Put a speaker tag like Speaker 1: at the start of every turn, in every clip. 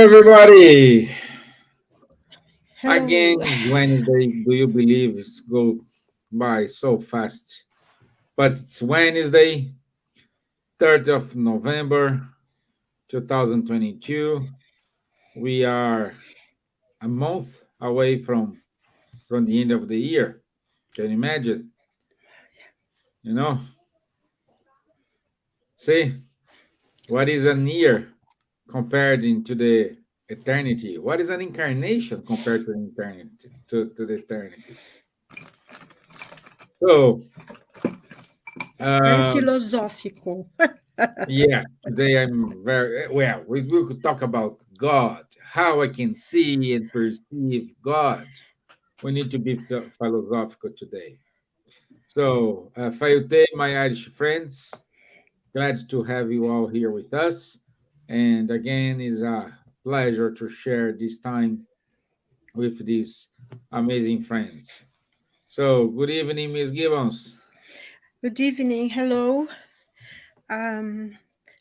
Speaker 1: everybody. Again,
Speaker 2: Hello.
Speaker 1: Wednesday. Do you believe it's go by so fast? But it's Wednesday, 3rd of November, 2022. We are a month away from the end of the year. Can you imagine? You know, see what is an year compared into the eternity? What is an incarnation compared to the eternity? To the eternity. So,
Speaker 2: Very
Speaker 1: um,
Speaker 2: philosophical.
Speaker 1: yeah, today I'm very well. We could talk about God, how I can see and perceive God. We need to be philosophical today. So, Fayute, my Irish friends, glad to have you all here with us. And again, it's a pleasure to share this time with these amazing friends. So, good evening, Miss Gibbons.
Speaker 2: Good evening. Hello. As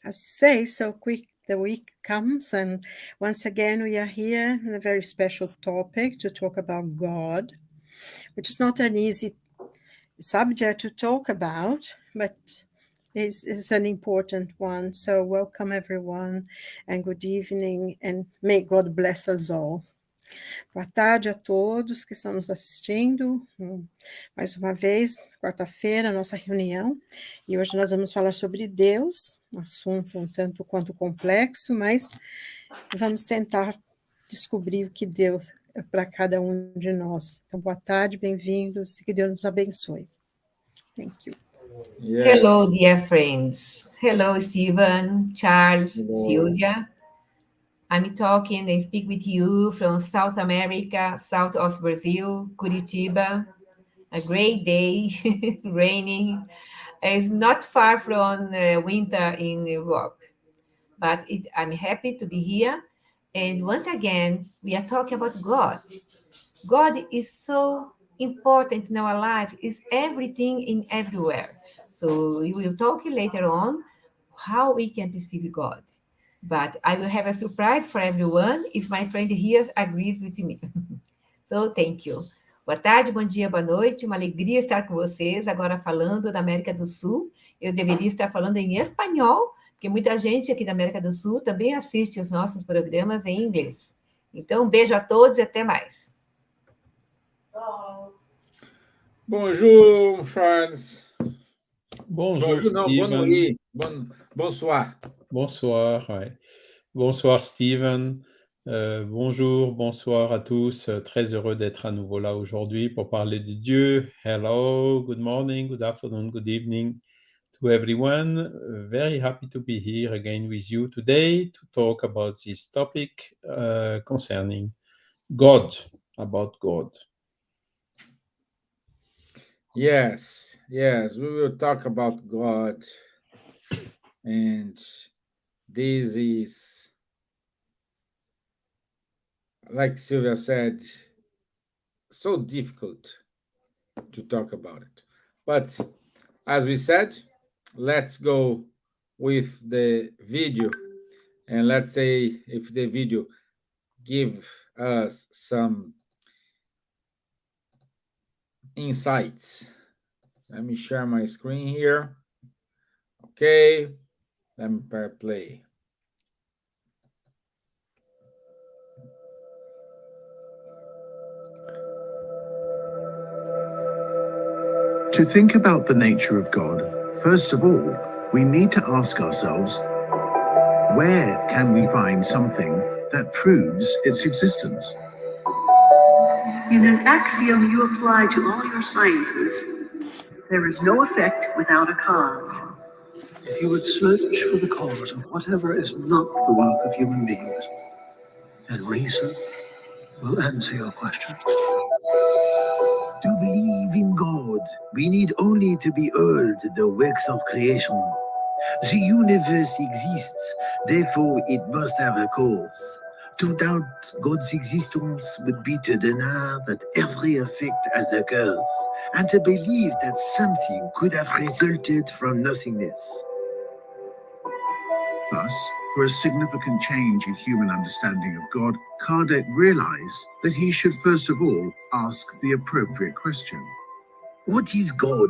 Speaker 2: you say, so quick the week comes, and once again we are here in a very special topic to talk about God, which is not an easy subject to talk about, but is an important one. So welcome everyone, and good evening, and may God bless us all. Boa tarde a todos que estão nos assistindo. Mais uma vez, quarta-feira, nossa reunião. E hoje nós vamos falar sobre Deus, um assunto um tanto quanto complexo, mas vamos tentar descobrir o que Deus é para cada um de nós. Então, boa tarde, bem-vindos, e que Deus nos abençoe. Thank you.
Speaker 1: Yes.
Speaker 3: Hello, dear friends. Hello, Stevan, Charles,
Speaker 1: Hello.
Speaker 3: Silvia. I'm talking and speak with you from South America, south of Brazil, Curitiba. A great day, raining. It's not far from winter in Europe, but I'm happy to be here. And once again, we are talking about God. God is so important in our life, is everything in everywhere. So we will talk later on how we can perceive God. But I will have a surprise for everyone if my friend here agrees with me. So thank you. Boa tarde, bom dia, boa noite. Uma alegria estar com vocês. Agora falando da América do Sul. Eu deveria estar falando em espanhol, porque muita gente aqui da América do Sul também assiste os nossos programas em inglês. Então, um beijo a todos e até mais.
Speaker 1: Bonjour, Charles.
Speaker 4: Bonjour
Speaker 1: Bonjour, non, bonne
Speaker 4: Steven.
Speaker 1: nuit. Bonsoir.
Speaker 4: Bonsoir. Ouais. Bonsoir Steven. Bonjour, bonsoir à tous. Très heureux d'être à nouveau là aujourd'hui pour parler de Dieu. Hello, good morning, good afternoon, good evening to everyone. Very happy to be here again with you today to talk about this topic concerning God, about God.
Speaker 1: Yes, we will talk about God. And this is, like Silvia said, so difficult to talk about it. But as we said, let's go with the video, and let's say if the video give us some insights. Let me share my screen here. Okay, let me play.
Speaker 5: To think about the nature of God, first of all, we need to ask ourselves, where can we find something that proves its existence?
Speaker 6: In an axiom you apply to all your sciences, there is no effect without a cause.
Speaker 7: If you would search for the cause of whatever is not the work of human beings, then reason will answer your question.
Speaker 5: To believe in God, we need only to behold the works of creation. The universe exists, therefore it must have a cause. To doubt God's existence would be to deny that every effect has a cause, and to believe that something could have resulted from nothingness. Thus, for a significant change in human understanding of God, Kardec realized that he should first of all ask the appropriate question.
Speaker 7: What is God?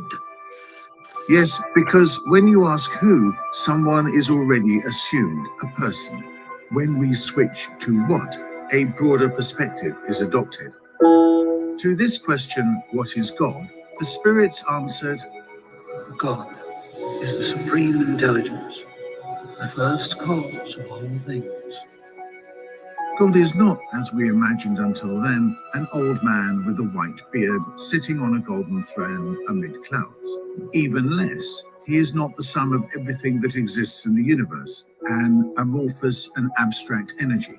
Speaker 5: Yes, because when you ask who, someone is already assumed a person. When we switch to what, a broader perspective is adopted. To this question, what is God? The spirits answered,
Speaker 7: God is the supreme intelligence, the first cause of all things.
Speaker 5: God is not, as we imagined until then, an old man with a white beard sitting on a golden throne amid clouds. Even less, he is not the sum of everything that exists in the universe, an amorphous and abstract energy.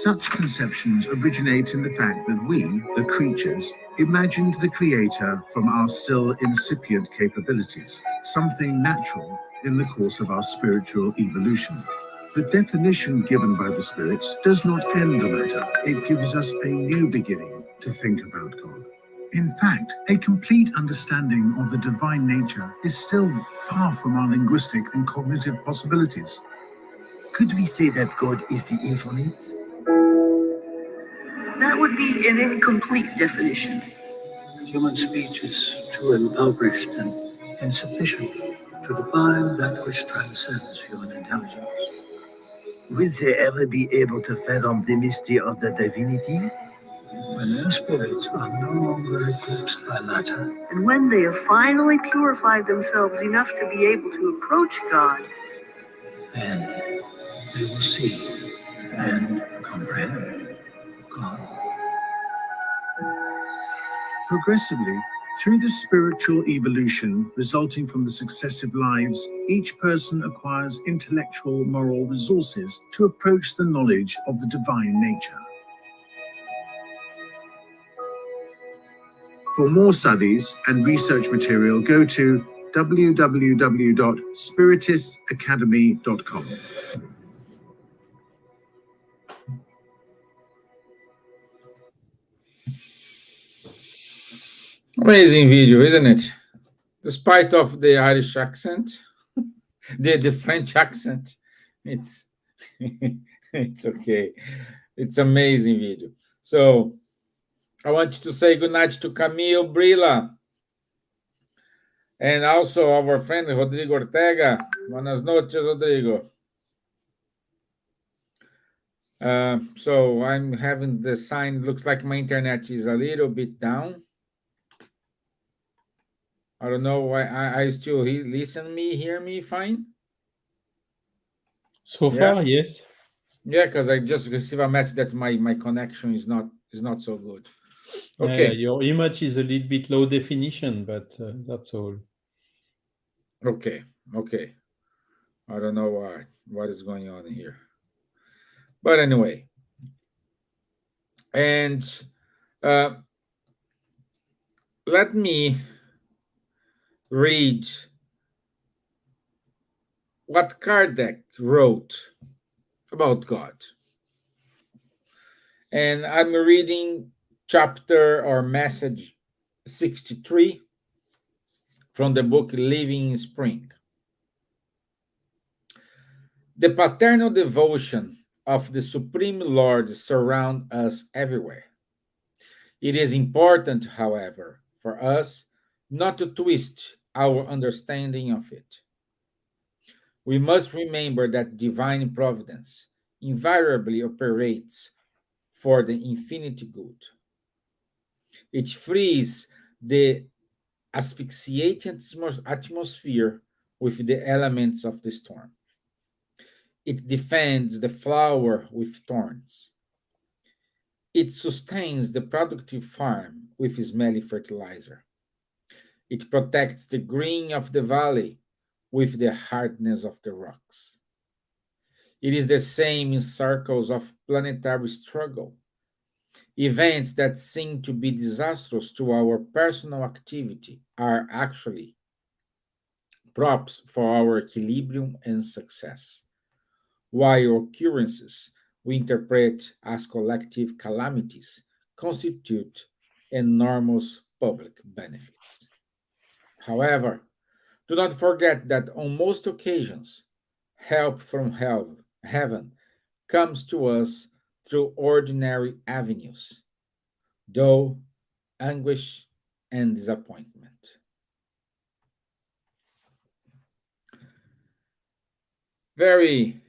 Speaker 5: Such conceptions originate in the fact that we, the creatures, imagined the Creator from our still incipient capabilities, something natural in the course of our spiritual evolution. The definition given by the spirits does not end the matter. It gives us a new beginning to think about God. In fact, a complete understanding of the divine nature is still far from our linguistic and cognitive possibilities.
Speaker 7: Could we say that God is the infinite?
Speaker 6: That would be an incomplete definition.
Speaker 7: Human speech is too impoverished and insufficient to define that which transcends human intelligence. Will they ever be able to fathom the mystery of the divinity? When their spirits are no longer eclipsed by matter,
Speaker 6: And when they have finally purified themselves enough to be able to approach God,
Speaker 7: then they will see and comprehend God.
Speaker 5: Progressively, through the spiritual evolution resulting from the successive lives, each person acquires intellectual moral resources to approach the knowledge of the divine nature. For more studies and research material, go to www.spiritistacademy.com. Amazing video, isn't it? Despite of the Irish accent, the French accent, it's it's okay. It's amazing video. So I want you to say good night to Camille Brilla and also our friend Rodrigo Ortega. Buenas noches, Rodrigo. So I'm having the sign. Looks like my internet is a little bit down. I don't know why. I still hear me fine.
Speaker 4: So far, yes.
Speaker 5: Yeah, because I just received a message that my connection is not so good. Okay.
Speaker 4: Your image is a little bit low definition, but that's all.
Speaker 5: Okay. I don't know what is going on here. But anyway. And let me read what Kardec wrote about God. And I'm reading chapter or message 63 from the book Living in Spring. The paternal devotion of the Supreme Lord surrounds us everywhere. It is important, however, for us not to twist our understanding of it. We must remember that divine providence invariably operates for the infinite good. It frees the asphyxiating atmosphere with the elements of the storm. It defends the flower with thorns. It sustains the productive farm with smelly fertilizer. It protects the green of the valley with the hardness of the rocks. It is the same in circles of planetary struggle. Events that seem to be disastrous to our personal activity are actually props for our equilibrium and success, while occurrences we interpret as collective calamities constitute enormous public benefits. However, do not forget that on most occasions,
Speaker 1: help from heaven comes to us through ordinary avenues, though anguish and disappointment. Very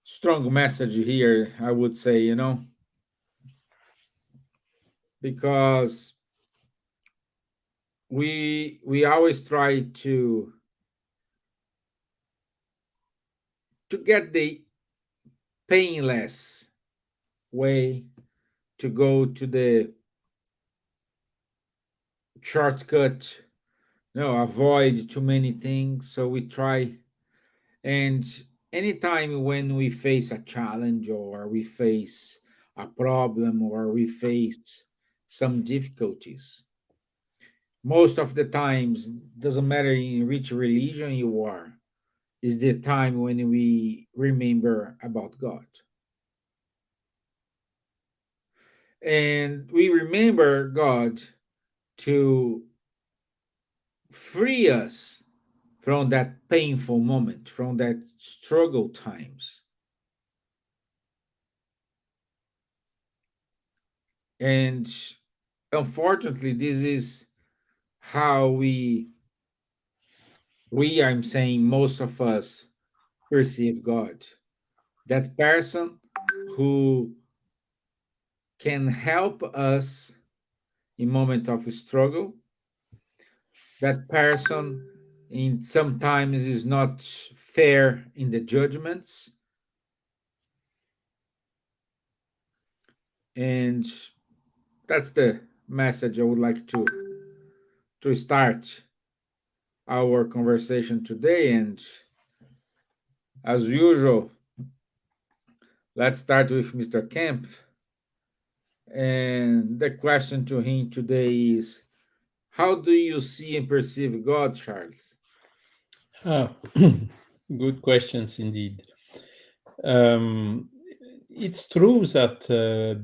Speaker 1: strong message here, I would say, because we always try to get the painless way, to go to the shortcut, avoid too many things. So we try, and anytime when we face a challenge, or we face a problem, or we face some difficulties, most of the times, doesn't matter in which religion you are, is the time when we remember about God. And we remember God to free us from that painful moment, from that struggle times. And unfortunately, this is how I'm saying, most of us perceive God. That person who can help us in moment of struggle. That person in sometimes is not fair in the judgments. And that's the message I would like to start our conversation today. And as usual, let's start with Mr. Kempf. And the question to him today is, how do you see and perceive God, Charles?
Speaker 4: Ah, good questions indeed. It's true that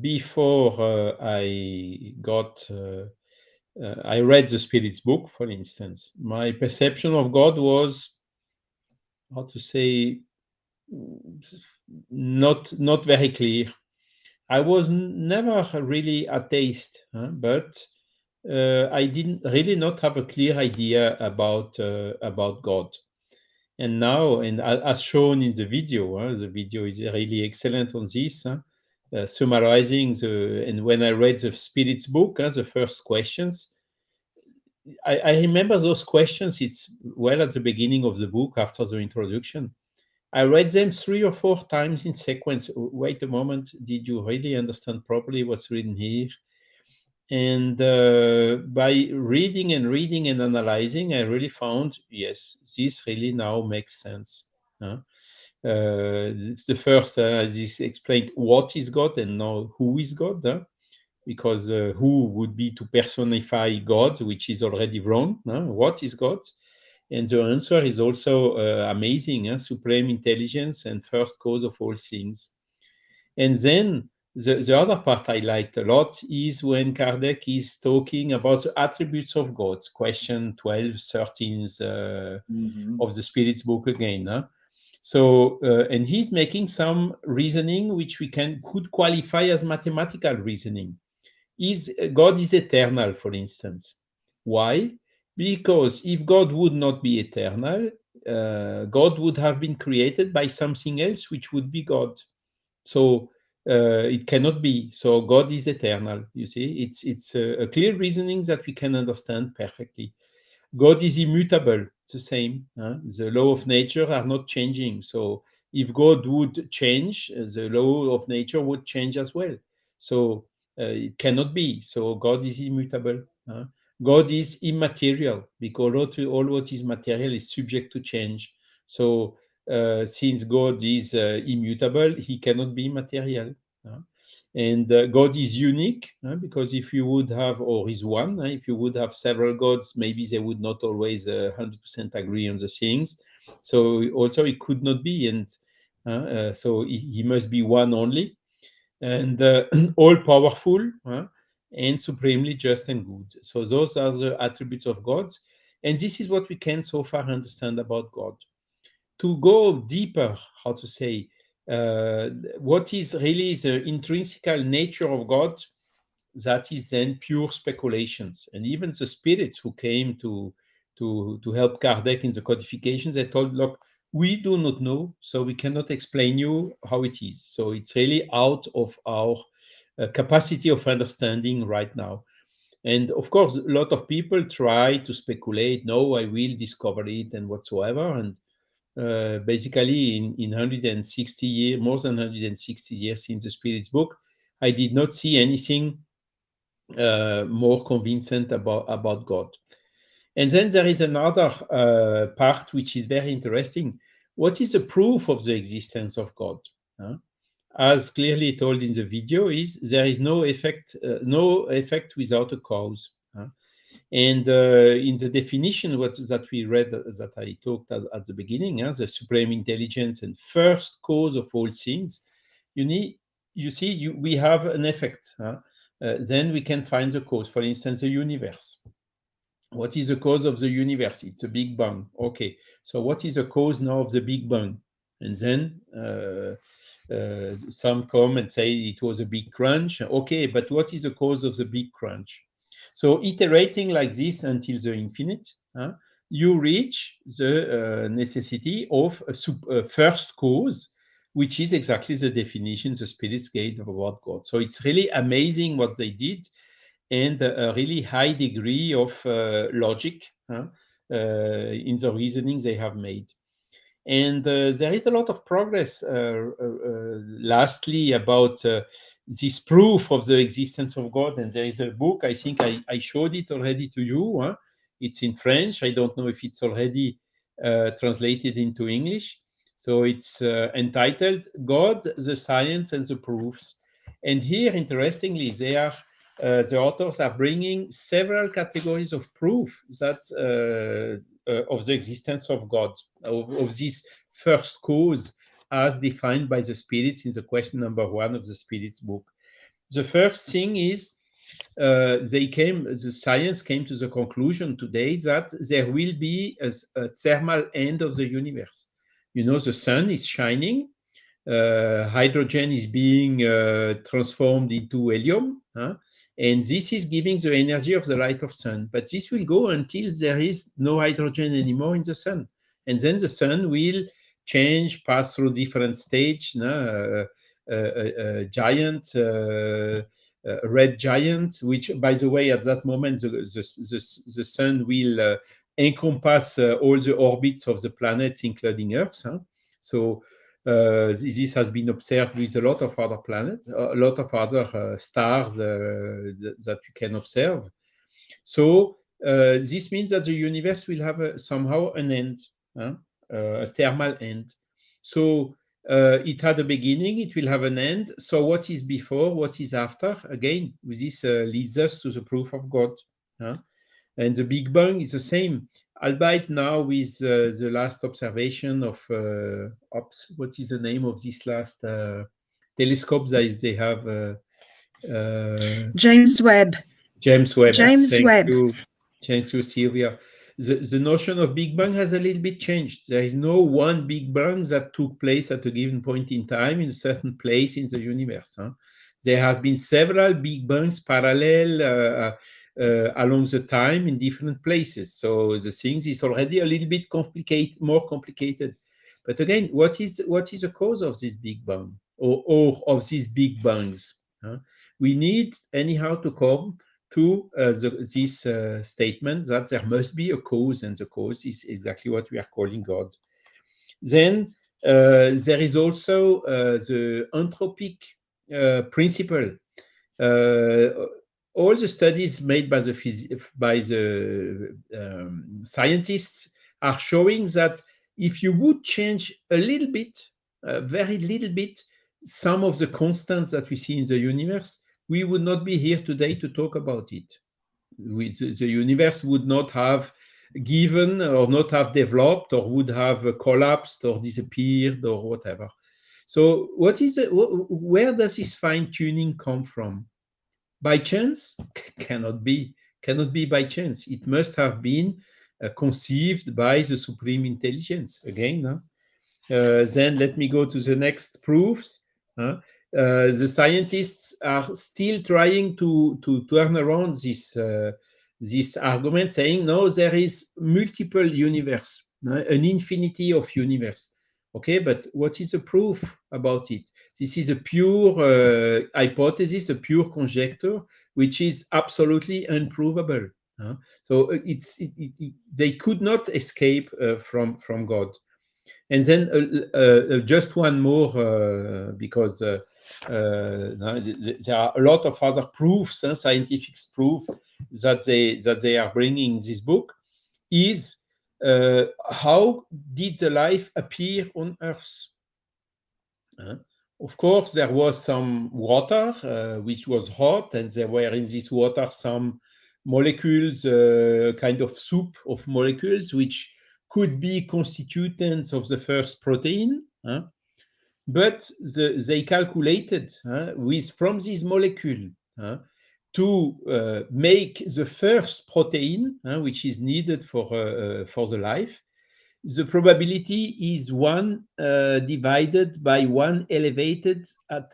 Speaker 4: before I read the Spirit's book, for instance, my perception of God was, how to say, not very clear. I was never really atheist, but I didn't really not have a clear idea about God. And now, and as shown in the video is really excellent on this, summarizing and when I read the Spirit's book, the first questions, I remember those questions. It's well at the beginning of the book, after the introduction. I read them 3 or 4 times in sequence. Wait a moment, did you really understand properly what's written here? And by reading and analyzing, I really found, yes, this really now makes sense. The first, as is explained, what is God, and now who is God? Because who would be to personify God, which is already wrong. What is God? And the answer is also amazing, supreme intelligence and first cause of all things. And then the other part I liked a lot is when Kardec is talking about the attributes of God, question 12, 13 of the Spirit's book again. So, and he's making some reasoning which we could qualify as mathematical reasoning. God is eternal, for instance. Why? Because if God would not be eternal, God would have been created by something else which would be God. So it cannot be. So God is eternal. You see, it's a clear reasoning that we can understand perfectly. God is immutable. It's the same. The law of nature are not changing. So if God would change, the law of nature would change as well. So it cannot be. So God is immutable. God is immaterial, because all what is material is subject to change. So since God is immutable, he cannot be material. And God is unique, because if you would have, or is one, if you would have several gods, maybe they would not always 100% agree on the things. So also it could not be, and so he must be one only, and all powerful, and supremely just and good. So those are the attributes of God, and this is what we can so far understand about God. to go deeper, how to say, what is really the intrinsic nature of God, that is then pure speculations. And even the spirits who came to help Kardec in the codification, they told, look, we do not know, so we cannot explain you how it is. So it's really out of our capacity of understanding right now. And of course, a lot of people try to speculate, no, I will discover it and whatsoever. And basically in 160 years, more than 160 years since the Spirit's book, I did not see anything more convincing about God. And then there is another part which is very interesting. What is the proof of the existence of God? As clearly told in the video, is there is no effect without a cause. And in the definition that we read, that I talked at the beginning, the supreme intelligence and first cause of all things, we have an effect. Then we can find the cause. For instance, the universe. What is the cause of the universe? It's a Big Bang. Okay, so what is the cause now of the Big Bang? And then some come and say it was a big crunch. Okay, but what is the cause of the big crunch? So iterating like this until the infinite, you reach the necessity of a first cause, which is exactly the definition the spirits gave about God. So it's really amazing what they did, and a really high degree of logic in the reasoning they have made. And there is a lot of progress, lastly, about this proof of the existence of God. And there is a book, I think I showed it already to you. It's in French. I don't know if it's already translated into English. So it's entitled God, the Science and the Proofs. And here, interestingly, the authors are bringing several categories of proof that of the existence of God, of this first cause as defined by the spirits in the question number 1 of the spirits book. The first thing is the science came to the conclusion today that there will be a thermal end of the universe. You know, the sun is shining, hydrogen is being transformed into helium, and this is giving the energy of the light of sun. But this will go until there is no hydrogen anymore in the sun. And then the sun will change, pass through different stages, a giant, a red giant, which, by the way, at that moment, the sun will encompass all the orbits of the planets, including Earth. So this has been observed with a lot of other planets, a lot of other stars that you can observe. So this means that the universe will have somehow an end, a thermal end. So it had a beginning, it will have an end. So what is before, what is after? Again, this leads us to the proof of God. And the Big Bang is the same, albeit now with the last observation of, what is the name of this last telescope that they have?
Speaker 2: James Webb.
Speaker 4: James Webb.
Speaker 2: James Webb.
Speaker 4: Thank you, Silvia. The notion of Big Bang has a little bit changed. There is no one Big Bang that took place at a given point in time in a certain place in the universe. There have been several Big Bangs parallel along the time in different places. So the things is already a little bit more complicated. But again, what is the cause of this Big Bang or of these Big Bangs? We need anyhow to come to this statement that there must be a cause, and the cause is exactly what we are calling God. Then there is also the anthropic principle. All the studies made by the scientists are showing that if you would change a little bit, very little bit, some of the constants that we see in the universe, we would not be here today to talk about it. The universe would not have given or not have developed or would have collapsed or disappeared or whatever. So where does this fine-tuning come from? By chance? Cannot be by chance. It must have been conceived by the supreme intelligence. Again, Then let me go to the next proofs. The scientists are still trying to turn around this argument, saying no, there is multiple universe, an infinity of universe. Okay, but what is the proof about it? This is a pure hypothesis, a pure conjecture, which is absolutely unprovable. So they could not escape from God. And then just one more, because there are a lot of other proofs, scientific proof that they are bringing in this book, is how did the life appear on Earth? Of course, there was some water which was hot, and there were in this water some molecules, kind of soup of molecules, which could be constituents of the first protein. But they calculated from this molecule to make the first protein, which is needed for the life. The probability is 1 divided by 1 elevated at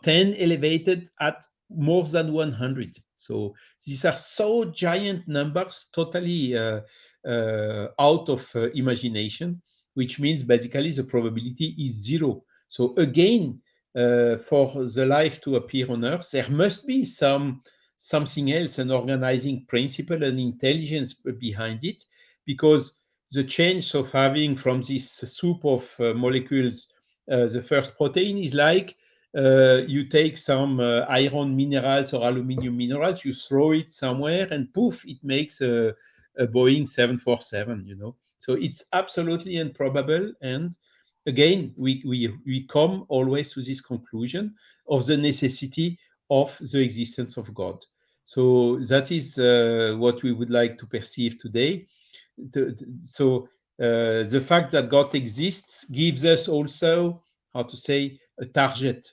Speaker 4: 10 elevated at more than 100. So these are so giant numbers, totally out of imagination, which means basically the probability is 0. So again, for the life to appear on Earth, there must be something else, an organizing principle, an intelligence behind it, because the change of having from this soup of molecules the first protein is like you take some iron minerals or aluminum minerals, you throw it somewhere, and poof, it makes a Boeing 747, So it's absolutely improbable. And again, we come always to this conclusion of the necessity of the existence of God. So that is what we would like to perceive today. So the fact that God exists gives us also, how to say, a target.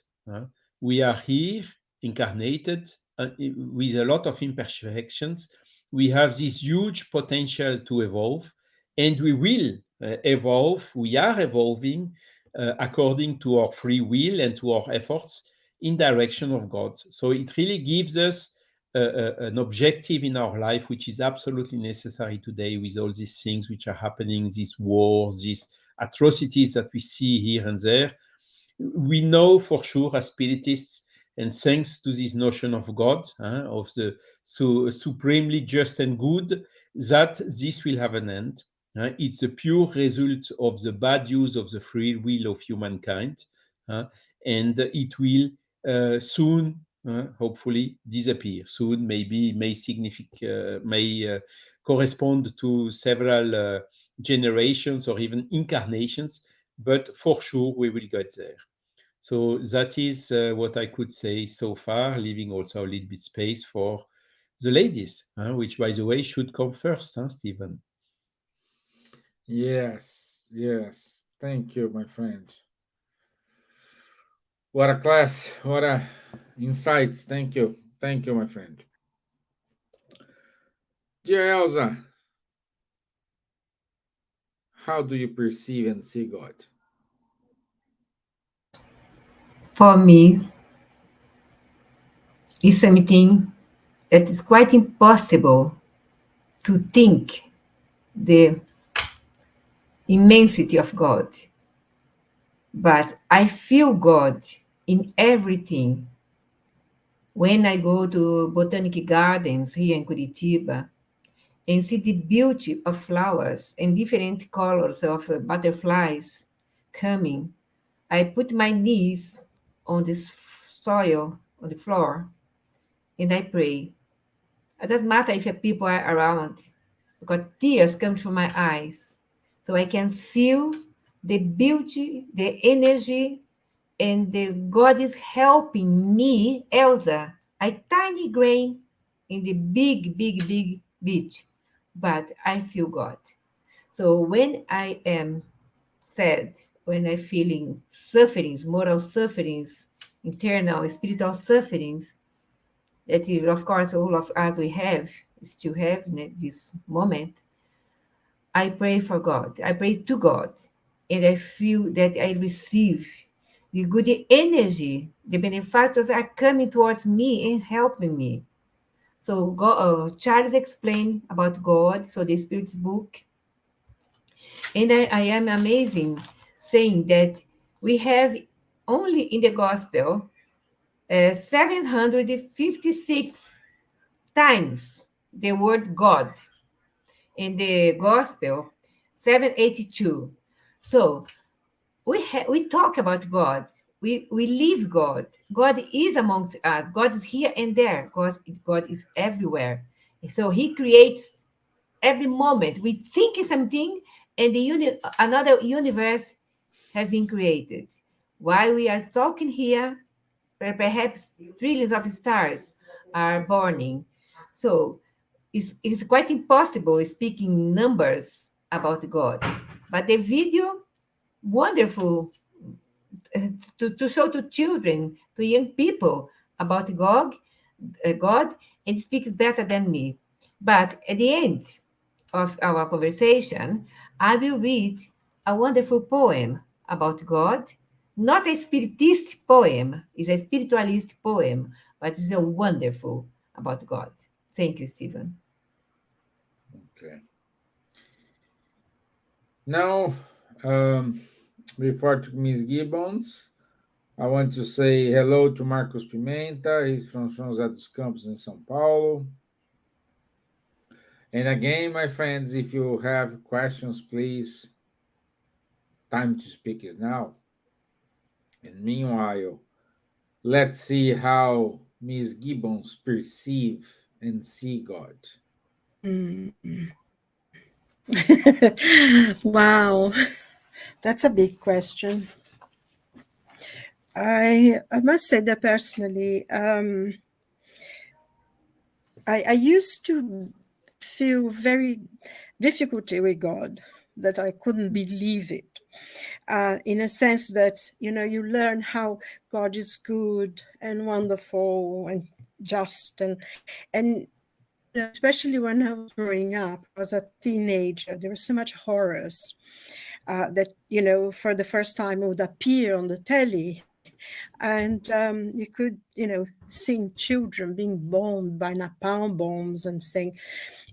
Speaker 4: We are here incarnated with a lot of imperfections. We have this huge potential to evolve, and we will evolve. We are evolving according to our free will and to our efforts in direction of God. So it really gives us an objective in our life, which is absolutely necessary today with all these things which are happening, these wars, these atrocities that we see here and there. We know for sure as spiritists, and thanks to this notion of God, of the supremely just and good, that this will have an end. It's a pure result of the bad use of the free will of humankind, and it will soon, hopefully, disappear. Soon, maybe may correspond to several generations or even incarnations, but for sure we will get there. So that is what I could say so far, leaving also a little bit space for the ladies, which, by the way, should come first, Stevan?
Speaker 1: Yes, yes. Thank you, my friend. What a class. What a insights. Thank you. Thank you, my friend. Dear Elsa, how do you perceive and see God?
Speaker 3: For me, it's something that is quite impossible to think the immensity of God. But I feel God in everything. When I go to botanic gardens here in Curitiba and see the beauty of flowers and different colors of butterflies coming, I put my knees on this soil, on the floor, and I pray. It doesn't matter if people are around, because tears come from my eyes. So I can feel the beauty, the energy, and the God is helping me, Elsa, a tiny grain in the big, big, big beach. But I feel God. So when I am sad, when I'm feeling sufferings, moral sufferings, internal, spiritual sufferings, that is, of course, all of us we have, still have in this moment, I pray for God. I pray to God. and I feel that I receive the good energy. The benefactors are coming towards me and helping me. So Charles explained about God, so the Spirit's book, and I am amazing saying that we have only in the Gospel 756 times the word God. In the Gospel, 782. So we talk about God. We live God. God is amongst us. God is here and there. God is everywhere. So He creates every moment. We think in something, and another universe has been created. While we are talking here, perhaps trillions of stars are burning. So it's quite impossible speaking numbers about God. But the video, wonderful to show to children, to young people about God, and speaks better than me. But at the end of our conversation, I will read a wonderful poem about God. Not a spiritist poem, it's a spiritualist poem, but it's a wonderful about God. Thank you, Stephen.
Speaker 1: Okay. Now, um, before to Miss Gibbons, I want to say hello to Marcos Pimenta. He's from São José dos Campos in São Paulo. And again, my friends, if you have questions, please, time to speak is now. And meanwhile, let's see how Miss Gibbons perceive and see God.
Speaker 2: Wow, that's a big question. I must say that personally, I used to feel very difficulty with God, that I couldn't believe it. In a sense that, you learn how God is good and wonderful and just, and especially when I was growing up, I was a teenager, there was so much horrors that, for the first time would appear on the telly. And you could, seeing children being bombed by napalm bombs and saying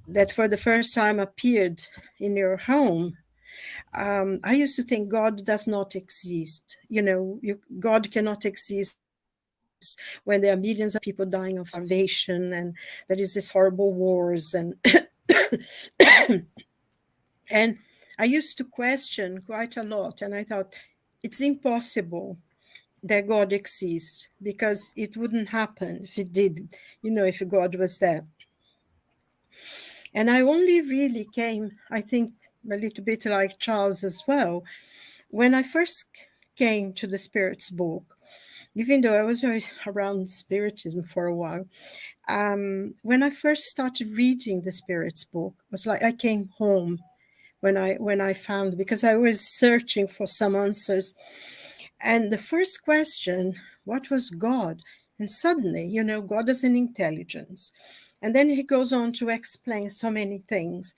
Speaker 2: that for the first time appeared in your home. I used to think God does not exist. God cannot exist when there are millions of people dying of starvation and there is this horrible wars and I used to question quite a lot, and I thought it's impossible that God exists because it wouldn't happen if it did, if God was there. And I only really came, I think, a little bit like Charles as well, when I first came to the Spirit's book, even though I was always around Spiritism for a while. When I first started reading the Spirit's book, it was like I came home when I found, because I was searching for some answers. And the first question, what was God? And suddenly, God is an intelligence. And then he goes on to explain so many things,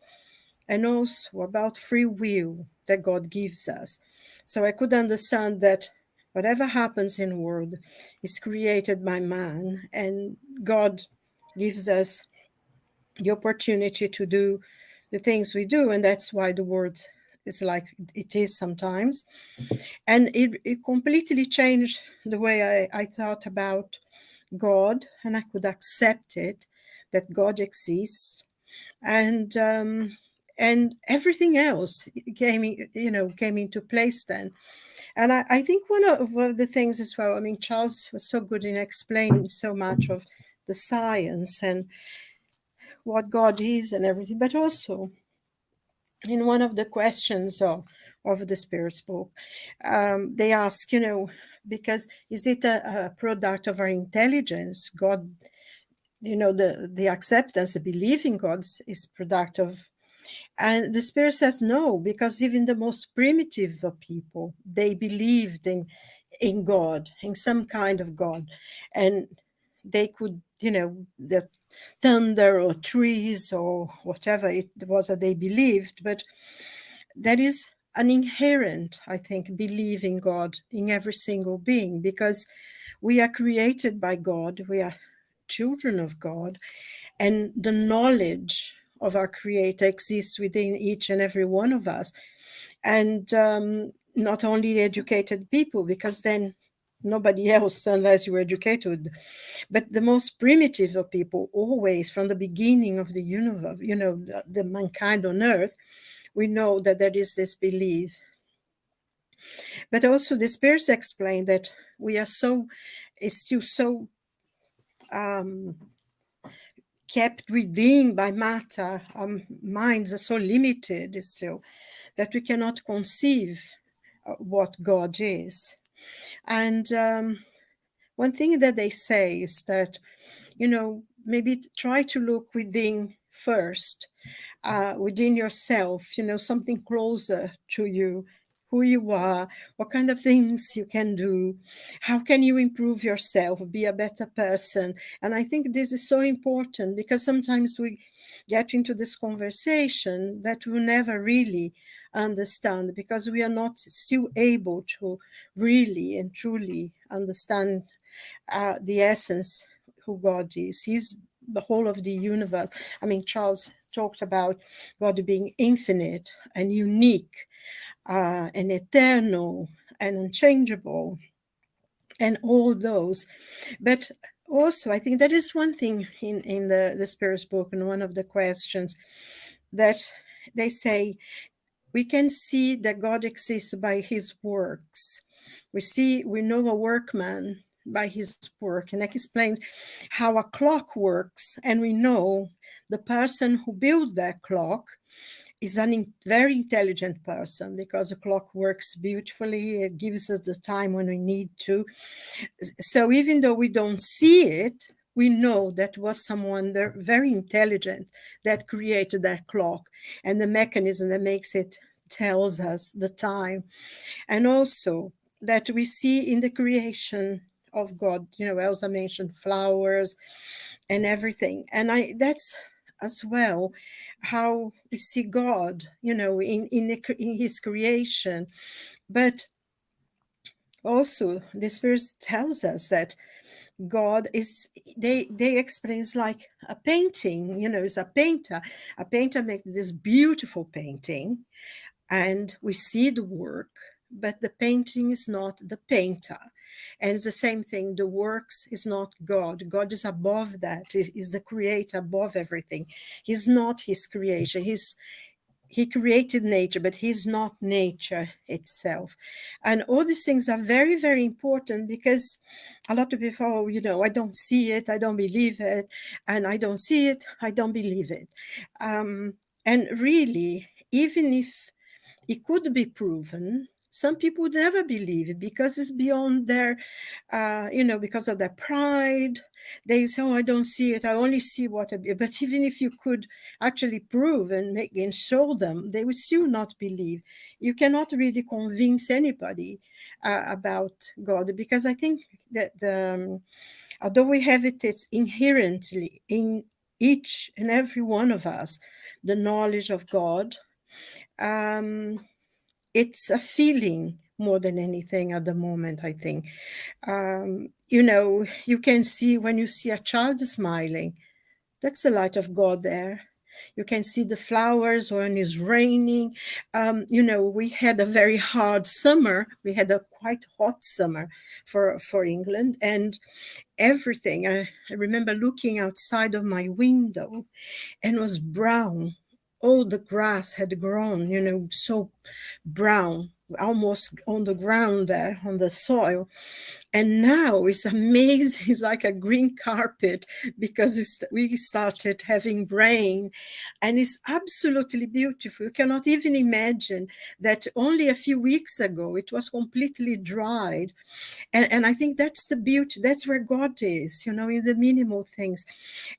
Speaker 2: and also about free will that God gives us. So I could understand that whatever happens in the world is created by man, and God gives us the opportunity to do the things we do, and that's why the world is like it is sometimes. And it completely changed the way I thought about God, and I could accept it, that God exists, and everything else came into place then. And I think one of the things as well, I mean, Charles was so good in explaining so much of the science and what God is and everything, but also in one of the questions of the Spirit's book, they ask, because is it a product of our intelligence? God, the acceptance, the belief in God is product of, and the Spirit says no, because even the most primitive of people, they believed in God, in some kind of God, and they could, the thunder or trees or whatever it was that they believed, but that is an inherent, I think, belief in God in every single being, because we are created by God, we are children of God, and the knowledge of our Creator exists within each and every one of us. And not only educated people, because then nobody else unless you're educated, but the most primitive of people, always from the beginning of the universe, the mankind on earth, we know that there is this belief. But also the spirits explain that we are still so kept within by matter. Our minds are so limited still that we cannot conceive what God is. And one thing that they say is that, maybe try to look within first, within yourself, something closer to you, who you are, what kind of things you can do, how can you improve yourself, be a better person. And I think this is so important, because sometimes we get into this conversation that we'll never really understand, because we are not still able to really and truly understand the essence who God is. He's the whole of the universe. I mean, Charles talked about God being infinite and unique and eternal and unchangeable and all those. But also, I think there is one thing in the Spirit's book, and one of the questions that they say, we can see that God exists by his works. We know a workman by his work, and that explains how a clock works. And we know the person who built that clock is a very intelligent person, because the clock works beautifully. It gives us the time when we need to. So even though we don't see it, we know that was someone there very intelligent that created that clock, and the mechanism that makes it tells us the time. And also that we see in the creation of God, Elsa mentioned flowers and everything. And that's as well how we see God, in his creation. But also the Spirit tells us that God is, they explain, it's like a painting, it's a painter. A painter makes this beautiful painting, and we see the work, but the painting is not the painter. And it's the same thing, the works is not God. God is above that. He is the creator above everything. He's not his creation. He created nature, but he's not nature itself. And all these things are very, very important, because a lot of people, I don't see it, I don't believe it, and I don't see it, I don't believe it. And really, even if it could be proven, some people would never believe it, because it's beyond their, because of their pride. They say, oh, I don't see it, I only see what I believe. But even if you could actually prove and show them, they would still not believe. You cannot really convince anybody about God, because I think that although we have it's inherently in each and every one of us, the knowledge of God, it's a feeling more than anything at the moment, I think. You can see when you see a child smiling, that's the light of God there. You can see the flowers when it's raining. We had a very hard summer. We had a quite hot summer for England, and everything. I remember looking outside of my window, and it was brown. All the grass had grown, so brown, almost on the ground there, on the soil. And now it's amazing. It's like a green carpet, because we started having rain, and it's absolutely beautiful. You cannot even imagine that only a few weeks ago it was completely dried. And I think that's the beauty. That's where God is, in the minimal things.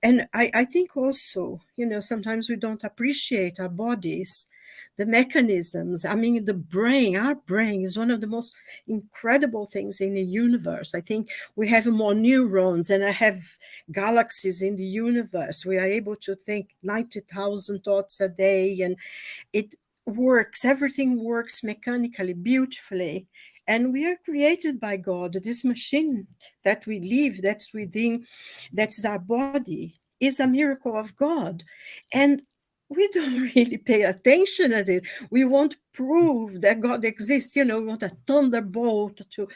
Speaker 2: And I think also, sometimes we don't appreciate our bodies, the mechanisms. I mean, our brain is one of the most incredible things in the universe. I think we have more neurons, and I have galaxies in the universe. We are able to think 90,000 thoughts a day, and works, everything works mechanically, beautifully. And we are created by God. This machine that we live, that's within, that's our body, is a miracle of God. And we don't really pay attention at it. We want proof that God exists. We want a thunderbolt to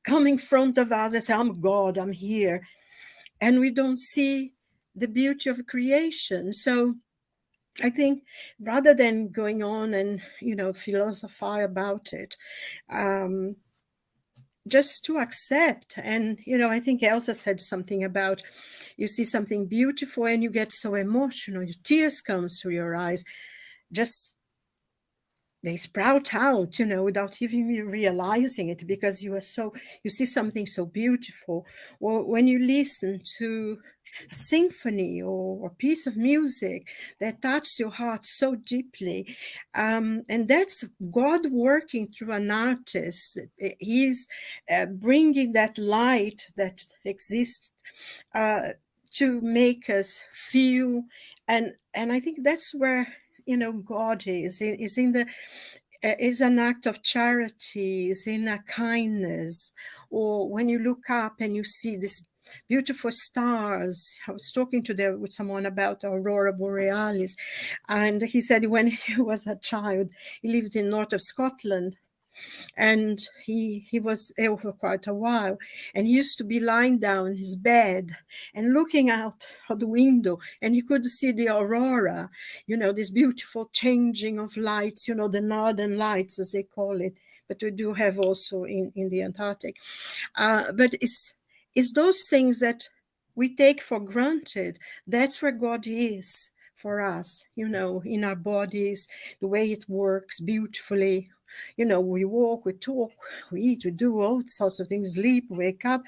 Speaker 2: come in front of us and say, I'm God, I'm here. And we don't see the beauty of creation. So I think rather than going on and, philosophize about it, um, just to accept. And, I think Elsa said something about you see something beautiful and you get so emotional, your tears come through your eyes. Just they sprout out, without even realizing it, because you see something so beautiful. Or when you listen to a symphony or a piece of music that touches your heart so deeply, and that's God working through an artist. He's bringing that light that exists uh, to make us feel, and I think that's where God is in the is an act of charity, is in a kindness. Or when you look up and you see this beautiful stars. I was talking with someone about aurora borealis, and he said when he was a child, he lived in north of Scotland, and he was ill for quite a while, and he used to be lying down in his bed and looking out of the window, and he could see the aurora, this beautiful changing of lights, the northern lights as they call it, but we do have also in the Antarctic. But it's those things that we take for granted. That's where God is for us, in our bodies, the way it works beautifully. We walk, we talk, we eat, we do all sorts of things, sleep, wake up.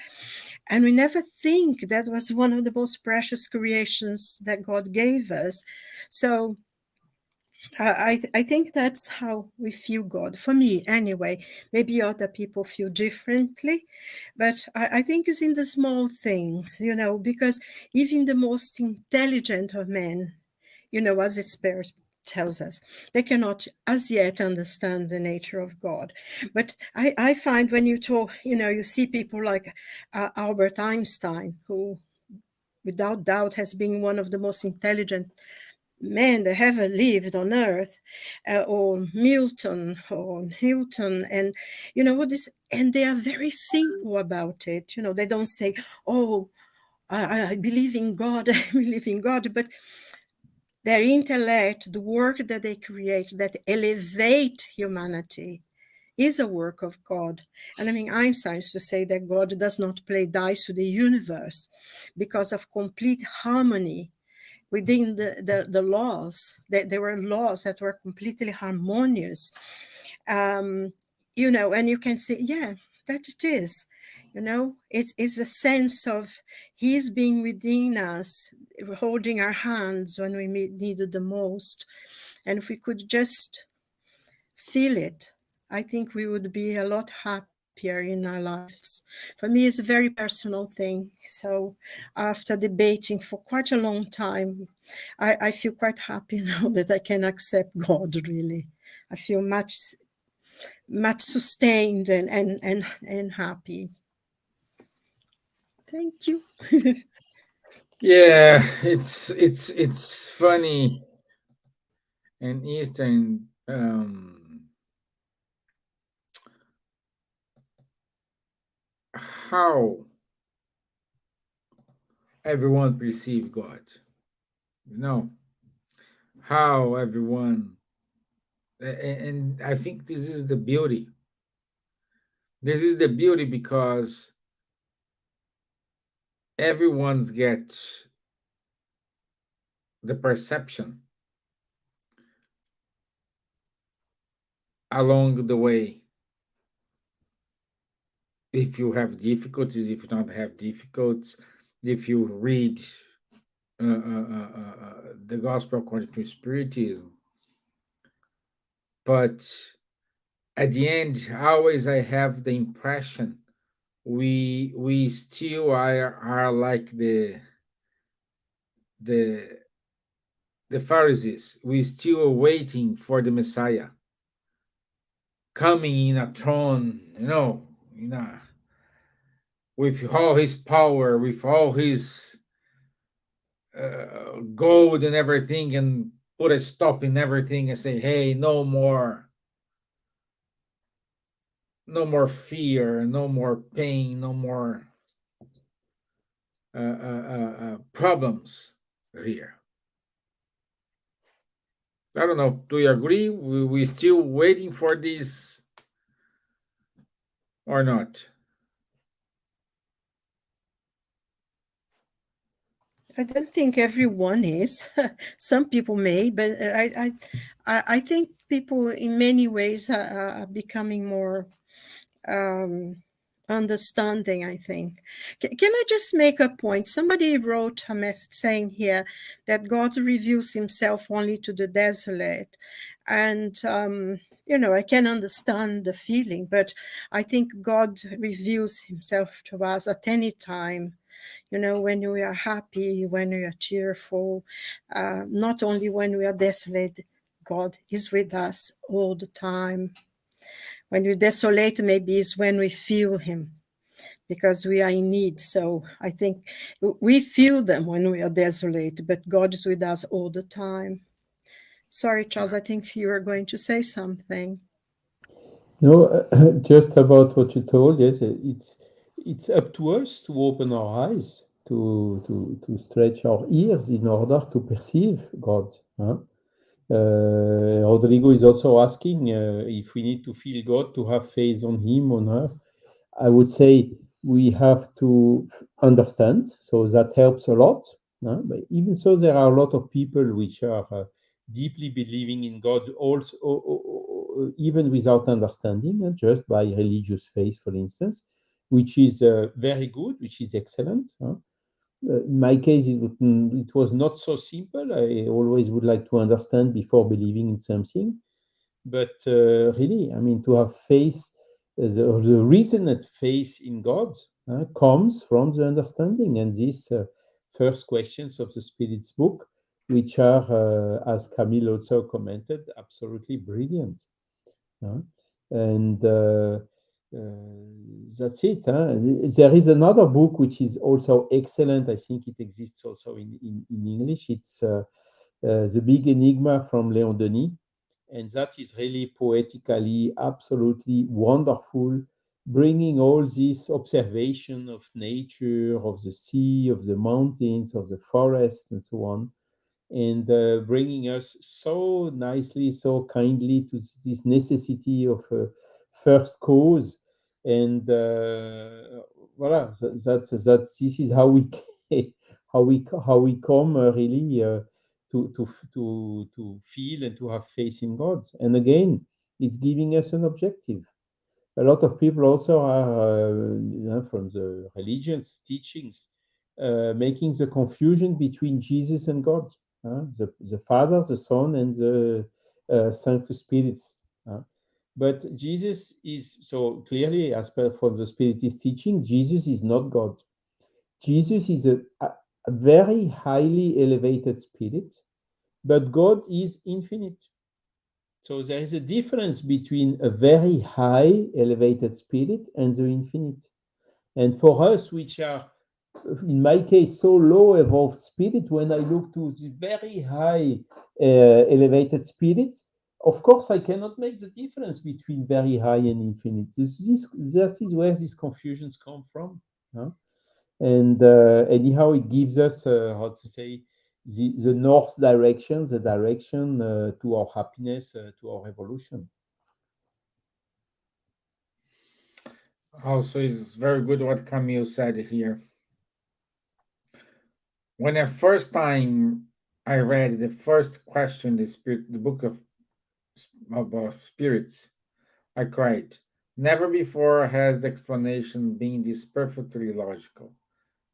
Speaker 2: And we never think that was one of the most precious creations that God gave us. So I think that's how we feel God. For me, anyway. Maybe other people feel differently, but I think it's in the small things, because even the most intelligent of men, as the Spirit tells us, they cannot as yet understand the nature of God. But I find when you talk, you see people like Albert Einstein, who without doubt has been one of the most intelligent men that ever lived on earth, or Milton or Newton, and what this, and they are very simple about it. They don't say, oh, I believe in God, I believe in God, but their intellect, the work that they create that elevate humanity, is a work of God. And I mean, Einstein used to say that God does not play dice with the universe because of complete harmony within the laws. There were laws that were completely harmonious. And you can say, yeah, that it is. It's a sense of He's being within us, holding our hands when we need it the most. And if we could just feel it, I think we would be a lot happier in our lives. For me, it's a very personal thing. So after debating for quite a long time, I feel quite happy now that I can accept God, really. I feel much sustained and happy. Thank you.
Speaker 1: Yeah, it's funny and Eastern, how everyone perceive God. You know how everyone, and I think this is the beauty. This is the beauty because everyone's get the perception along the way. If you have difficulties, if you don't have difficulties, if you read the gospel according to Spiritism, but at the end, always I have the impression we still are like the the Pharisees, we still waiting for the Messiah coming in a throne, in a, with all his power, with all his gold and everything, and put a stop in everything and say, hey, no more fear, no more pain, no more problems here. I don't know. Do you agree? We still waiting for this or not?
Speaker 2: I don't think everyone is. Some people may, but I think people in many ways are becoming more understanding, I think. Can I just make a point? Somebody wrote a message saying here that God reveals himself only to the desolate. And, I can understand the feeling, but I think God reveals himself to us at any time. When we are happy, when we are cheerful, not only when we are desolate, God is with us all the time. When we're desolate, maybe is when we feel him because we are in need. So I think we feel them when we are desolate, but God is with us all the time. Sorry, Charles, I think you were going to say something.
Speaker 4: No, just about what you told. Yes, it's up to us to open our eyes, to stretch our ears in order to perceive God. Huh? Rodrigo is also asking if we need to feel God to have faith on Him, on her. I would say we have to understand, so that helps a lot. But even so, there are a lot of people which are deeply believing in God, also even without understanding, just by religious faith, for instance, which is very good, which is excellent. In my case, it was not so simple. I always would like to understand before believing in something. But really, I mean, to have faith, the reasoned faith in God comes from the understanding. And these first questions of the Spirit's book, which are, as Camille also commented, absolutely brilliant. And that's it. There is another book which is also excellent. I think it exists also in English. It's The Big Enigma from Léon Denis. And that is really poetically absolutely wonderful, bringing all this observation of nature, of the sea, of the mountains, of the forests, and so on, and bringing us so nicely, so kindly to this necessity of first cause. And voila, this is how we how we come really to feel and to have faith in God. And again, it's giving us an objective. A lot of people also are from the religious teachings making the confusion between Jesus and God, the Father, the Son, and the Sanctus Spiritus. But Jesus is, so clearly, as per from the Spiritist teaching, Jesus is not God. Jesus is a very highly elevated spirit, but God is infinite. So there is a difference between a very high elevated spirit and the infinite. And for us, which are, in my case, so low evolved spirit, when I look to the very high elevated spirit, of course, I cannot make the difference between very high and infinite. That is where these confusions come from. And anyhow, it gives us, how to say, the north direction, the direction to our happiness, to our evolution.
Speaker 1: Also, it's very good what Camille said here. When the first time I read the first question, the book of spirits, I cried. Never before has the explanation been this perfectly logical.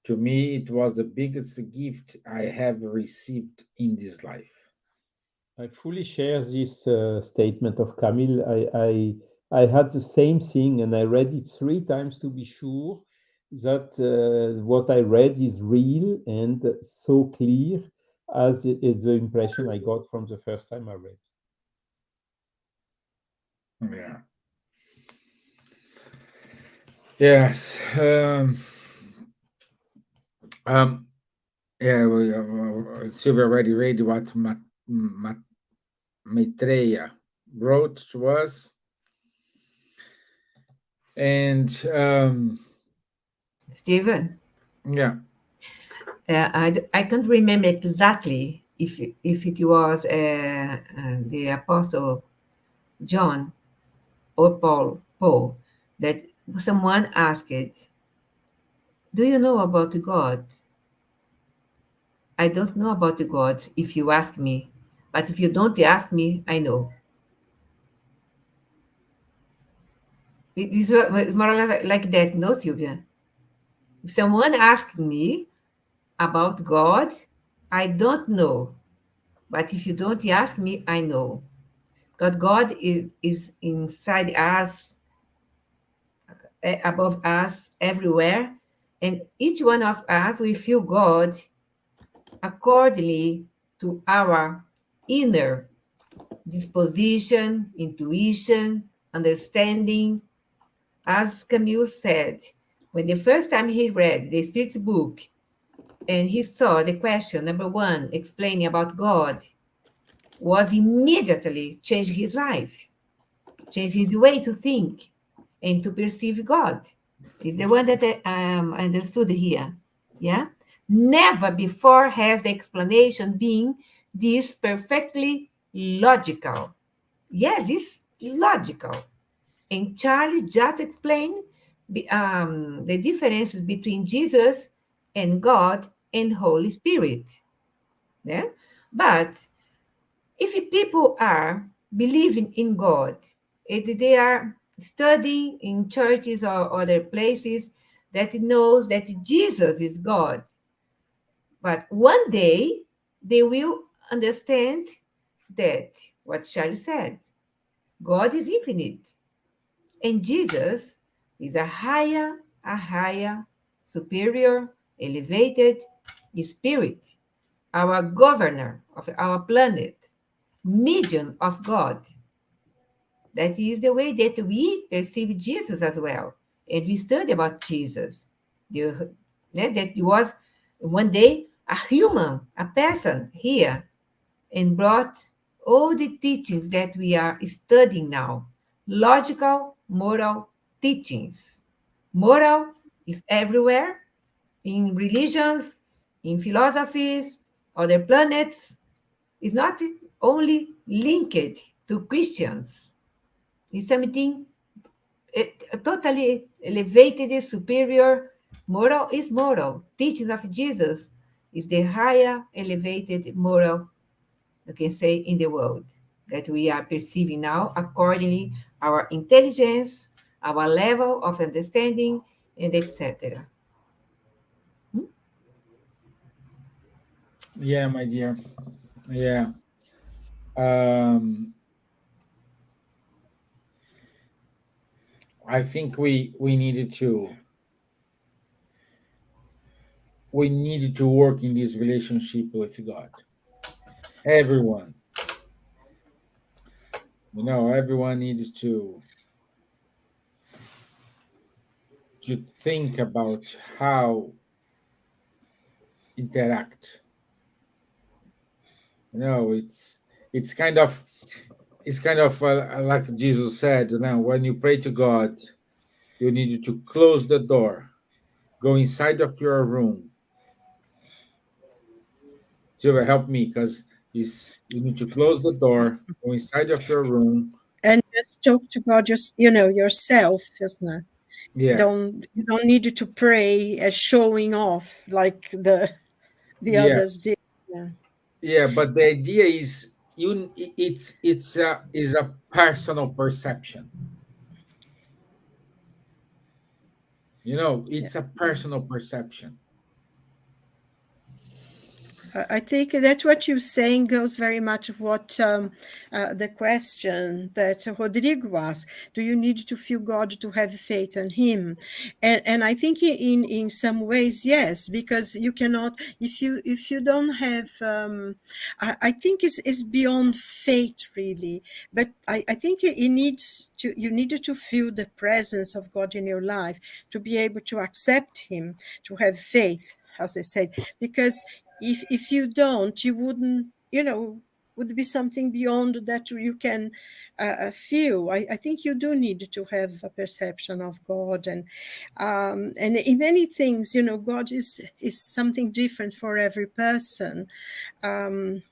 Speaker 1: To me, it was the biggest gift I have received in this life.
Speaker 4: I fully share this statement of Camille. I had the same thing, and I read it 3 times to be sure that what I read is real and so clear as is the impression I got from the first time I read.
Speaker 1: Yeah. Yes. Um, yeah, Silvia already read what Maitreya wrote to us. And
Speaker 3: Steven,
Speaker 1: yeah,
Speaker 3: I can't remember exactly if it was the Apostle John or Paul, that someone asked, "Do you know about God?" I don't know about God if you ask me, but if you don't ask me, I know. It's more or less like that, no, Sylvia? If someone asks me about God, I don't know. But if you don't ask me, I know. God is inside us, above us, everywhere. And each one of us will feel God accordingly to our inner disposition, intuition, understanding. As Camille said, when the first time he read the Spirit's book and he saw the question number one explaining about God, was immediately changed his life, changed his way to think and to perceive God. Is the one that I understood here. Yeah? Never before has the explanation been this perfectly logical. Yes, it's logical. And Charlie just explained the differences between Jesus and God and Holy Spirit. Yeah? But if people are believing in God, if they are studying in churches or other places that knows that Jesus is God, but one day they will understand that what Charlie said, God is infinite, and Jesus is a higher, superior, elevated spirit, our governor of our planet, medium of God. That is the way that we perceive Jesus as well. And we study about Jesus. That was one day a human, a person here, and brought all the teachings that we are studying now. Logical, moral teachings. Moral is everywhere, in religions, in philosophies, other planets. It's not only linked to Christians. It's something totally elevated, superior. Moral is moral. Teachings of Jesus is the higher elevated moral, you can say, in the world that we are perceiving now accordingly our intelligence, our level of understanding, and etc.
Speaker 1: yeah, my dear. Yeah. Um, I think we needed to work in this relationship with God. Everyone, everyone needs to think about how interact. It's kind of like Jesus said. When you pray to God, you need to close the door, go inside of your room. Silver, help me, because you need to close the door, go inside of your room.
Speaker 2: And just talk to God, just yourself, isn't it?
Speaker 1: Yeah,
Speaker 2: You don't need to pray as showing off like the others
Speaker 1: yes,
Speaker 2: did. Yeah.
Speaker 1: yeah. But the idea is it's a personal perception.
Speaker 2: Yeah.
Speaker 1: It's a personal perception.
Speaker 2: I think that what you're saying goes very much of what the question that Rodrigo asked. Do you need to feel God to have faith in Him? And I think in some ways, yes, because you cannot if you don't have. I think it's beyond faith really, but I think it needs to you needed to feel the presence of God in your life to be able to accept Him, to have faith, as I said, because if you don't, you wouldn't, would be something beyond that you can feel. I think you do need to have a perception of God, and in many things, God is something different for every person. Um,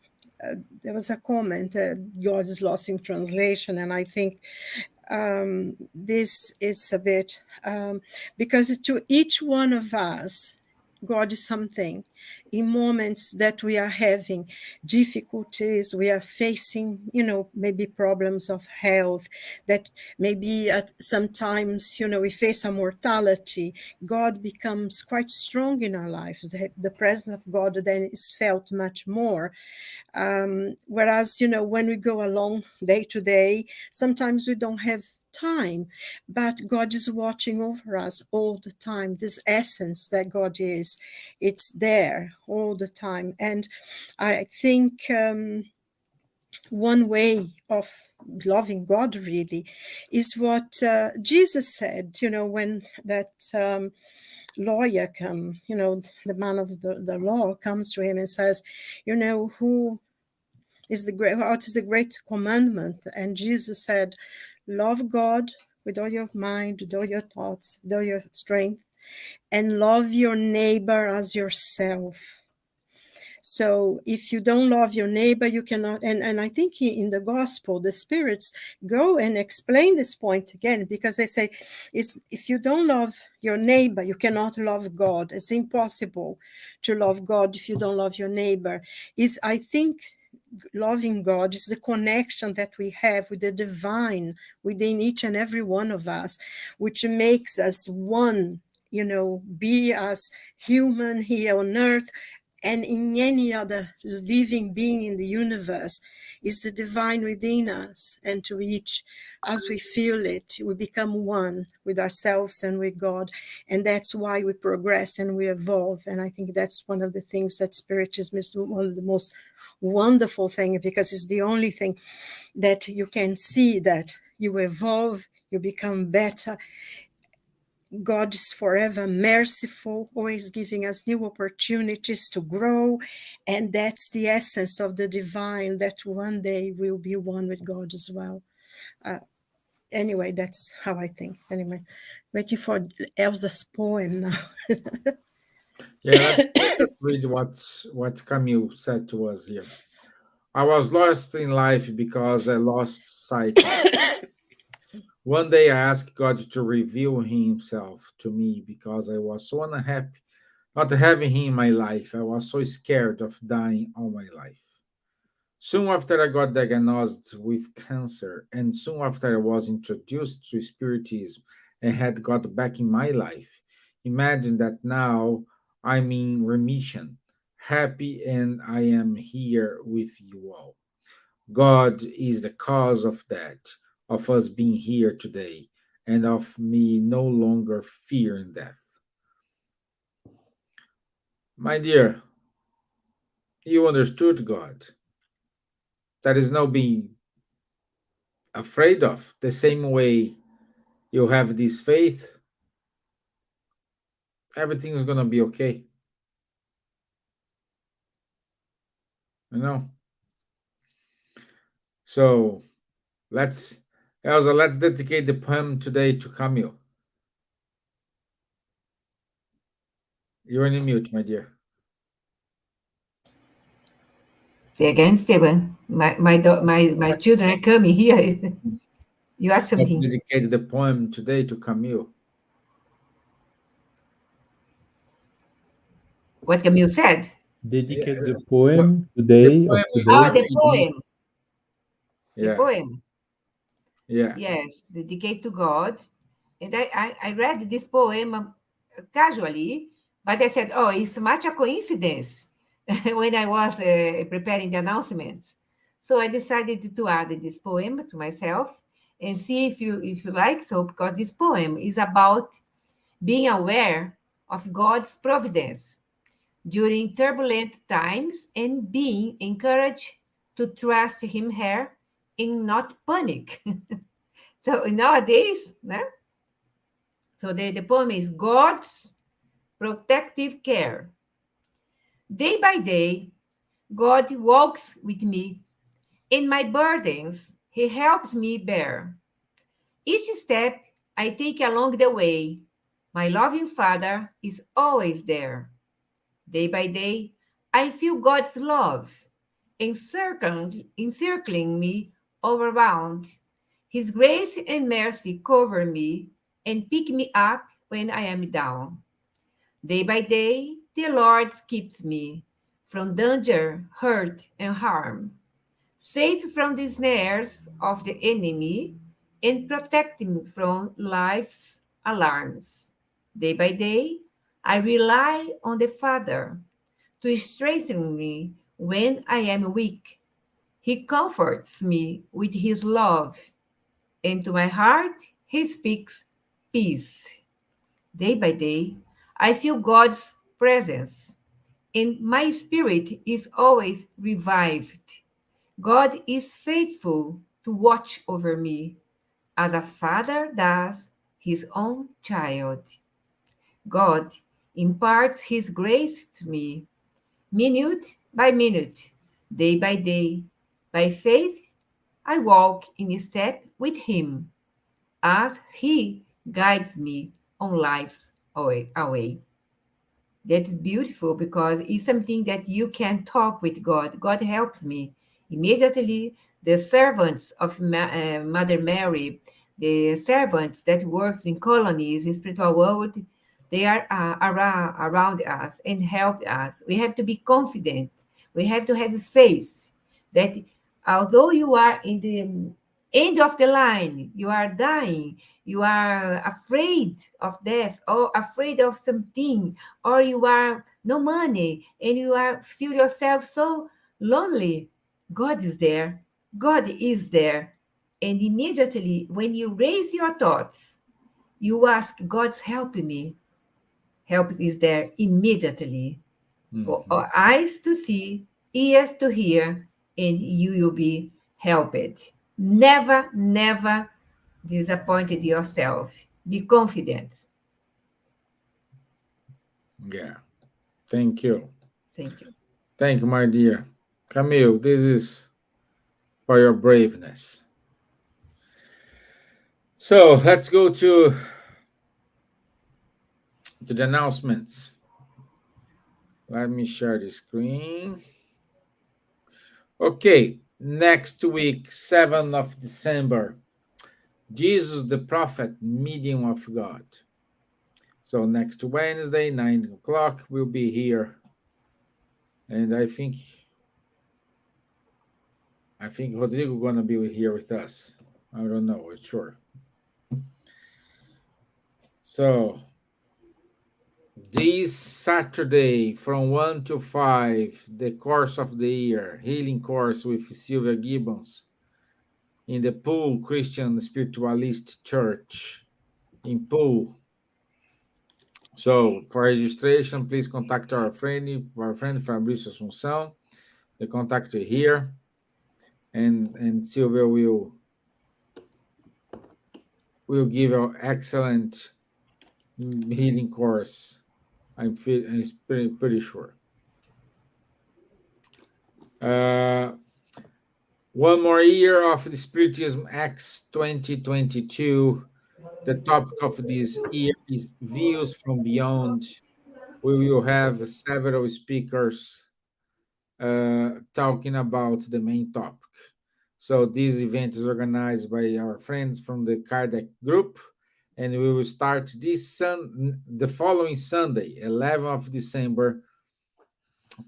Speaker 2: there was a comment, God is lost in translation, and I think this is a bit because to each one of us, God is something. In moments that we are having difficulties, we are facing, maybe problems of health, that maybe at sometimes, we face a mortality, God becomes quite strong in our lives. The presence of God then is felt much more. Whereas, when we go along day to day, sometimes we don't have time, but God is watching over us all the time. This essence that God is, it's there all the time. And I think one way of loving God really is what Jesus said, when that lawyer come, the man of the law comes to him and says, who is the great, what is the great commandment? And Jesus said, love God with all your mind, with all your thoughts, with all your strength, and love your neighbor as yourself. So if you don't love your neighbor, you cannot. And I think in the gospel, the spirits go and explain this point again, because they say, if you don't love your neighbor, you cannot love God. It's impossible to love God if you don't love your neighbor. I think loving God is the connection that we have with the divine within each and every one of us, which makes us one, be as human here on earth and in any other living being in the universe, is the divine within us. And to each, as we feel it, we become one with ourselves and with God. And that's why we progress and we evolve. And I think that's one of the things that Spiritism is one of the most wonderful things, because it's the only thing that you can see that you evolve, you become better. God is forever merciful, always giving us new opportunities to grow. And that's the essence of the divine, that one day we'll be one with God as well. Anyway, that's how I think. Anyway, waiting for Elsa's poem now.
Speaker 1: Yeah, let's read what Camille said to us here. I was lost in life because I lost sight of. One day I asked God to reveal Himself to me because I was so unhappy not having Him in my life. I was so scared of dying all my life. Soon after I got diagnosed with cancer, and soon after I was introduced to Spiritism and had got back in my life, imagine that now I'm in remission, happy, and I am here with you all. God is the cause of that, of us being here today, and of me no longer fearing death. My dear, you understood God. That is no being afraid of. The same way you have this faith, everything is going to be okay. You know? So let's, Elsa, let's dedicate the poem today to Camille. You're in mute, my dear.
Speaker 3: Say again, Stevan. My children are coming here. You asked
Speaker 1: Let's
Speaker 3: something.
Speaker 1: dedicate the poem today to Camille.
Speaker 3: What Camille said?
Speaker 4: Dedicate the
Speaker 1: The
Speaker 4: poem today
Speaker 1: poem
Speaker 4: of
Speaker 1: we
Speaker 3: Oh,
Speaker 4: today.
Speaker 1: just
Speaker 3: the
Speaker 1: read.
Speaker 3: poem. The
Speaker 1: Yeah,
Speaker 3: poem.
Speaker 1: yeah.
Speaker 3: Yes, dedicate to God. And I read this poem casually, but I said, oh, it's much a coincidence when I was preparing the announcements. So I decided to add this poem to myself and see if you like so, because this poem is about being aware of God's providence during turbulent times and being encouraged to trust Him here and not panic. So nowadays, né? So the poem is God's protective care. Day by day, God walks with me. In my burdens, He helps me bear. Each step I take along the way, my loving Father is always there. Day by day, I feel God's love encircling me all around. His grace and mercy cover me and pick me up when I am down. Day by day, the Lord keeps me from danger, hurt, and harm, safe from the snares of the enemy, and protecting me from life's alarms. Day by day, I rely on the Father to strengthen me when I am weak. He comforts me with His love, and to my heart He speaks peace. Day by day, I feel God's presence, and my spirit is always revived. God is faithful to watch over me as a father does his own child. God imparts His grace to me, minute by minute, day by day. By faith, I walk in step with Him as He guides me on life's way. That's beautiful because it's something that you can talk with God. God helps me. Immediately, the servants of Mother Mary, the servants that works in colonies in spiritual world, they are around us and help us. We have to be confident. We have to have faith that although you are in the end of the line, you are dying, you are afraid of death or afraid of something, or you are no money and you are feel yourself so lonely. God is there. God is there. And immediately when you raise your thoughts, you ask, God's helping me. Help is there immediately. Or eyes to see, ears to hear, and you will be helped. Never, never disappointed yourself. Be confident.
Speaker 1: Yeah. Thank you.
Speaker 3: Thank you.
Speaker 1: Thank you, my dear. Camille, this is for your braveness. So let's go to the announcements. Let me share the screen. Okay, next week, 7th of December, Jesus the Prophet, Medium of God. So next Wednesday, 9 o'clock, we'll be here. And I think Rodrigo gonna be here with us. I don't know, it's sure. So this Saturday from 1 to 5, the course of the year, healing course with Silvia Gibbons in the Pool Christian Spiritualist Church in Pool. So for registration, please contact our friend Fabrício Assunção. The contact is here, and Silvia will give an excellent healing course. I'm pretty sure. One more year of the Spiritism X 2022. The topic of this year is Views from Beyond. We will have several speakers talking about the main topic. So this event is organized by our friends from the Kardec group, and we will start the following Sunday, 11th of December,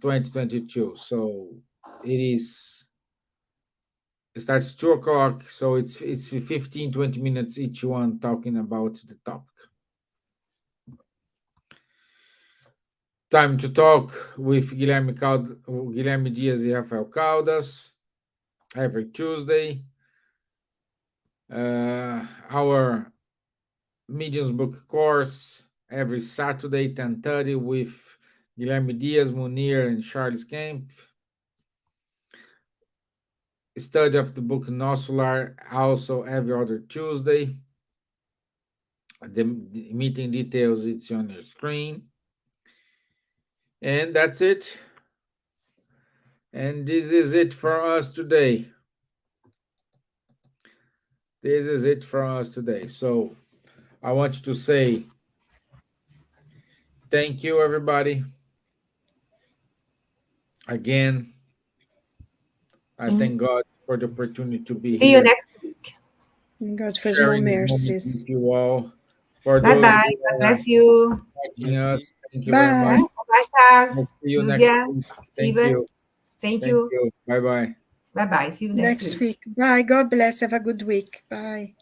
Speaker 1: 2022. So it starts 2 o'clock, so it's 15, 20 minutes each one talking about the topic. Time to talk with Guilherme Dias and Rafael Caldas every Tuesday. Our Mediums book course every Saturday, 10:30, with Guilherme Dias, Munir, and Charles Kempf. Study of the book Nosso Lar also every other Tuesday. The meeting details, it's on your screen. And that's it. And this is it for us today. This is it for us today. So I want to say thank you, everybody. Again, I thank God for the opportunity to be
Speaker 3: See you
Speaker 1: here,
Speaker 3: next week.
Speaker 2: God for more
Speaker 1: sharing this moment
Speaker 2: mercies.
Speaker 1: with you all. For
Speaker 3: Bye
Speaker 1: those
Speaker 3: bye.
Speaker 1: who
Speaker 3: God
Speaker 1: are
Speaker 3: bless you.
Speaker 1: watching
Speaker 4: Merci.
Speaker 1: us, thank you very
Speaker 2: Bye.
Speaker 1: much.
Speaker 3: Bye,
Speaker 1: I'll
Speaker 3: Charles.
Speaker 1: see you next
Speaker 3: Silvia.
Speaker 1: week. Thank
Speaker 3: Steven.
Speaker 1: you.
Speaker 3: Thank
Speaker 1: Thank
Speaker 3: you.
Speaker 1: you. Bye-bye.
Speaker 3: Bye bye. See you next
Speaker 2: Next
Speaker 3: week.
Speaker 2: week. Bye. God bless. Have a good week. Bye.